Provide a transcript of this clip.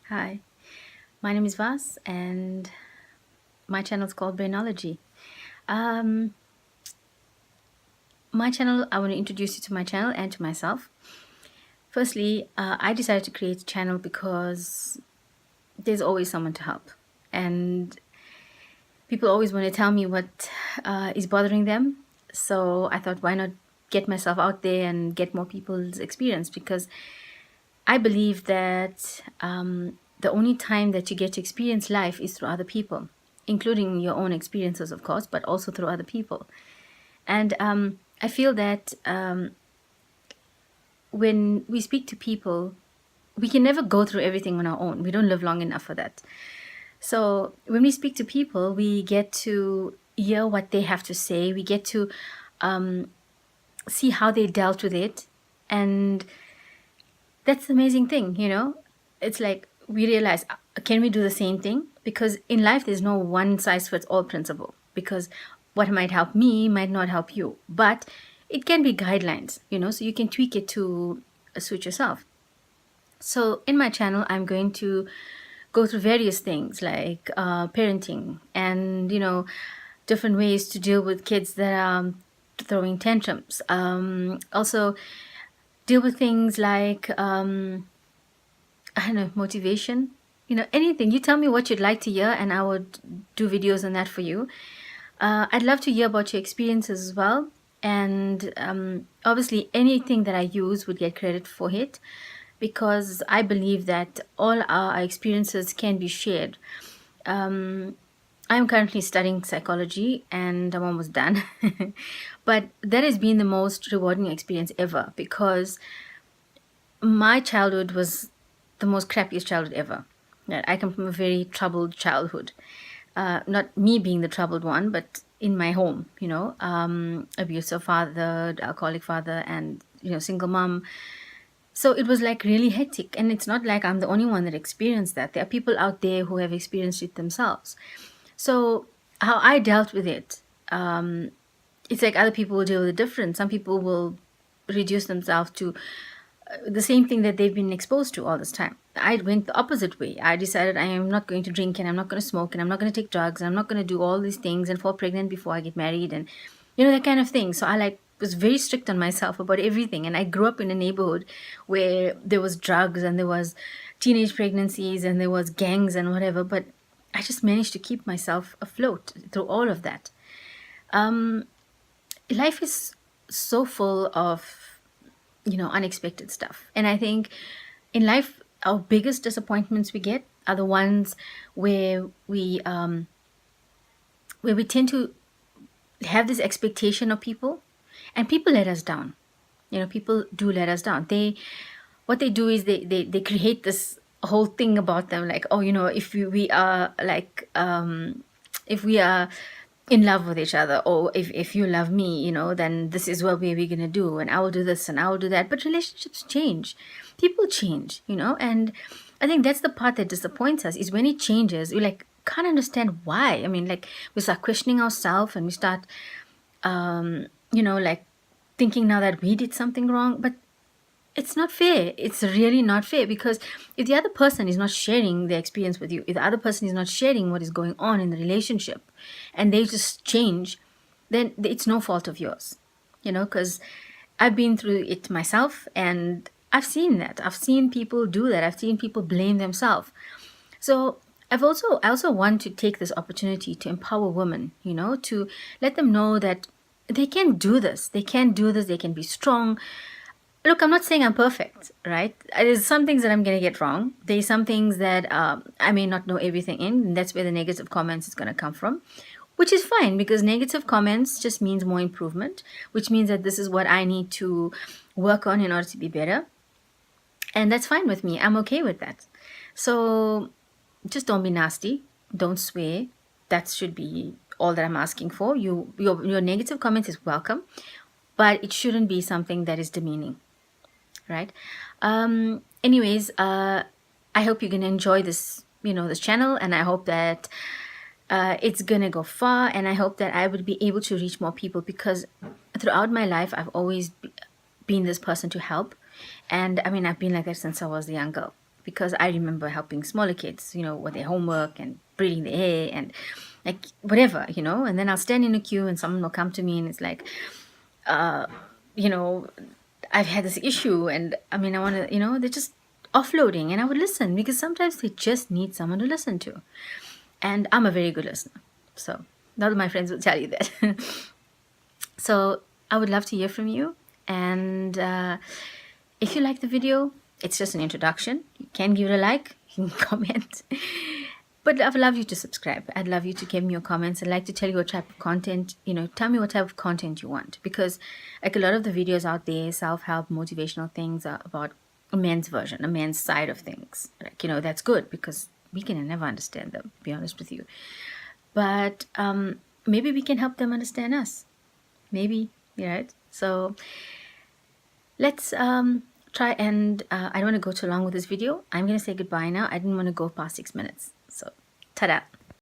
Hi, my name is Vas, and my channel is called Brainology. Um, my channel, I want to introduce you to my channel and to myself. Firstly, I decided to create a channel because there's always someone to help, and people always want to tell me what is bothering them. So I thought, why not get myself out there and get more people's experience? Because I believe that the only time that you get to experience life is through other people, including your own experiences, of course, but also through other people. And I feel that when we speak to people, we can never go through everything on our own. We don't live long enough for that. So when we speak to people, we get to hear what they have to say. We get to see how they dealt with it. And that's the amazing thing, It's like we realize, can we do the same thing? Because in life, there's no one size fits all principle. Because what might help me might not help you. But it can be guidelines, so you can tweak it to suit yourself. So in my channel, I'm going to go through various things like parenting and, different ways to deal with kids that are throwing tantrums. Also, deal with things like I don't know, motivation, anything. You tell me what you'd like to hear, and I would do videos on that for you. I'd love to hear about your experiences as well. And obviously, anything that I use would get credit for it because I believe that all our experiences can be shared. I'm currently studying psychology and I'm almost done. But that has been the most rewarding experience ever because my childhood was the most crappiest childhood ever. Yeah, I come from a very troubled childhood. Not me being the troubled one, but in my home, abusive father, alcoholic father, and, single mom. So it was like really hectic. And it's not like I'm the only one that experienced that. There are people out there who have experienced it themselves. So how I dealt with it, it's like other people will deal with it different. Some people will reduce themselves to the same thing that they've been exposed to all this time. I went the opposite way. I decided I am not going to drink and I'm not going to smoke and I'm not going to take drugs and I'm not going to do all these things and fall pregnant before I get married and that kind of thing. So I was very strict on myself about everything. And I grew up in a neighborhood where there was drugs and there was teenage pregnancies and there was gangs and whatever. But I just managed to keep myself afloat through all of that. Life is so full of unexpected stuff. And I think in life, our biggest disappointments we get are the ones where we tend to have this expectation of people, and people let us down. People do let us down. What they do is they create this whole thing about them, like, oh, if we are like if we are in love with each other, or if you love me, then this is what we're going to do, and I will do this and I will do that. But relationships change, people change, and I think that's the part that disappoints us, is when it changes, we like can't understand why. I mean, like, we start questioning ourselves and we start like thinking now that we did something wrong. But it's not fair. It's really not fair, because if the other person is not sharing their experience with you, if the other person is not sharing what is going on in the relationship, and they just change, then it's no fault of yours, because I've been through it myself and I've seen that. I've seen people do that. I've seen people blame themselves. So I also want to take this opportunity to empower women, to let them know that they can do this. They can do this. They can be strong. Look, I'm not saying I'm perfect, right? There's some things that I'm going to get wrong. There's some things that I may not know everything in, and that's where the negative comments is going to come from, which is fine, because negative comments just means more improvement, which means that this is what I need to work on in order to be better. And that's fine with me. I'm okay with that. So just don't be nasty. Don't swear. That should be all that I'm asking for. Your negative comments is welcome, but it shouldn't be something that is demeaning. Right? Anyways, I hope you're gonna enjoy this, this channel, and I hope that it's gonna go far, and I hope that I would be able to reach more people, because throughout my life, I've always been this person to help, and I mean, I've been like that since I was a young girl. because I remember helping smaller kids, with their homework and braiding their hair and like whatever, and then I'll stand in a queue and someone will come to me and it's like, uh, you know, I've had this issue and I mean, I want to, they're just offloading and I would listen because sometimes they just need someone to listen to. And I'm a very good listener. So, none of my friends will tell you that. So, I would love to hear from you. And if you like the video, it's just an introduction. You can give it a like, you can comment. But I would love you to subscribe. I'd love you to give me your comments. I'd like to tell you what type of content, tell me what type of content you want. Because like a lot of the videos out there, self-help, motivational things are about a man's version, a man's side of things. Like, that's good because we can never understand them, to be honest with you. But maybe we can help them understand us. Maybe, right? So let's try and I don't want to go too long with this video. I'm going to say goodbye now. I didn't want to go past 6 minutes. So, ta-da.